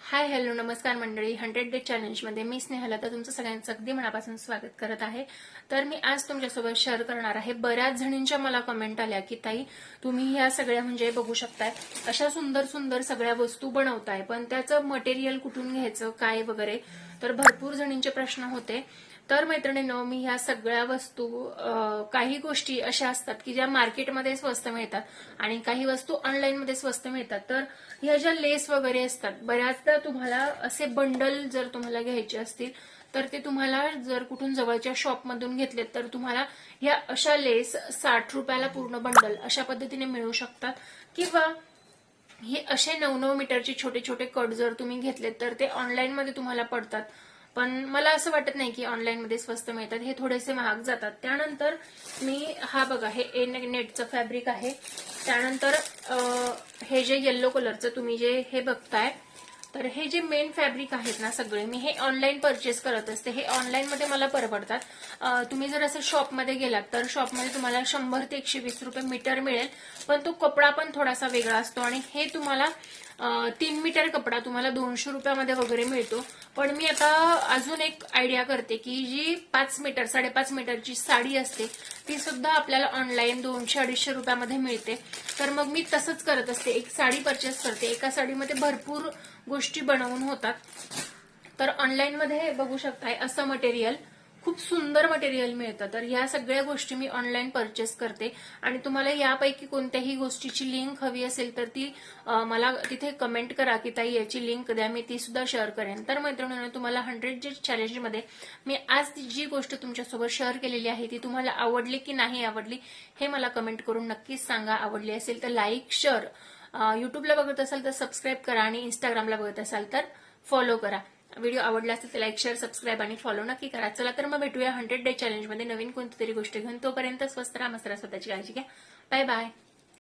Hi hello नमस्कार मंडळी. 100 day चॅलेंजमध्ये मी स्नेहला तर तुमचं सगळ्यांचं अगदी मनापासून स्वागत करत आहे. तर मी आज तुमच्यासोबत शेअर करणार आहे. बऱ्याच जणींच्या मला कमेंट आल्या की ताई तुम्ही ह्या सगळ्या म्हणजे बघू शकताय अशा सुंदर सुंदर सगळ्या वस्तू बनवताय, पण त्याचं मटेरियल कुठून घ्यायचं काय वगैरे, तर भरपूर जणींचे प्रश्न होते. तर मैत्रिणींनो, मी ह्या सगळ्या वस्तू काही गोष्टी अशा असतात की ज्या मार्केटमध्ये स्वस्त मिळतात आणि काही वस्तू ऑनलाईन मध्ये स्वस्त मिळतात. तर ह्या ज्या लेस वगैरे असतात, बऱ्याचदा तुम्हाला असे बंडल जर तुम्हाला घ्यायचे असतील तर ते तुम्हाला जर कुठून जवळच्या शॉपमधून घेतलेत तर तुम्हाला ह्या अशा लेस 60 रुपयाला पूर्ण बंडल अशा पद्धतीने मिळू शकतात. किंवा हे असे 9-9 मीटरचे छोटे छोटे कट जर तुम्ही घेतलेत तर ते ऑनलाईन मध्ये तुम्हाला पडतात. पण मला असं वाटत नाही की ऑनलाईन मध्ये स्वस्त मिळतात, हे थोडेसे महाग जातात. त्यानंतर मी हा बघा, हे नेटचं फॅब्रिक आहे. त्यानंतर हे जे येल्लो कलरचं तुम्ही जे हे बघताय, तर हे जे मेन फॅब्रिक आहेत ना सगळे, मी हे ऑनलाईन परचेस करत असते. हे ऑनलाईन मध्ये मला परवडतात. तुम्ही जर असं शॉपमध्ये गेलात तर शॉपमध्ये तुम्हाला 100 ते 120 रुपये मीटर मिळेल, पण तो कपडा पण थोडासा वेगळा असतो. आणि हे तुम्हाला 3 मीटर कपडा तुम्हाला 200 रुपयामध्ये वगैरे मिळतो. पण मी आता अजून एक आयडिया करते की जी 5 मीटर 5.5 मीटरची साडी असते ती सुद्धा आपल्याला ऑनलाईन 200-250 रुपयामध्ये मिळते. तर मग मी तसंच करत असते, एक साडी परचेस करते. एका साडीमध्ये भरपूर गोष्टी बनवून होतात. तर ऑनलाईन मध्ये बघू शकताय असं मटेरियल, खूप सुंदर मटेरियल मिळतं. तर ह्या सगळ्या गोष्टी मी ऑनलाईन परचेस करते. आणि तुम्हाला यापैकी कोणत्याही गोष्टीची लिंक हवी असेल तर ती मला तिथे कमेंट करा की ताई याची लिंक द्या, मी ती सुद्धा शेअर करेन. तर मैत्रिणींनो, तुम्हाला 100 डे चॅलेंजमध्ये मी आज जी गोष्ट तुमच्यासोबत शेअर केलेली आहे ती तुम्हाला आवडली की नाही आवडली हे मला कमेंट करून नक्कीच सांगा. आवडली असेल तर लाईक शेअर, युट्यूबला बघत असाल तर सबस्क्राईब करा आणि इंस्टाग्रामला बघत असाल तर फॉलो करा. व्हिडिओ आवडला असेल तर लाईक शेअर सबस्क्राईब आणि फॉलो नक्की करा. चला तर मग भेटूया 100 डे चॅलेंजमध्ये नवीन कोणती तरी गोष्ट घेऊन. तोपर्यंत स्वस्त राहा, मस्त राहा, स्वतःची काळजी घ्या. Bye bye.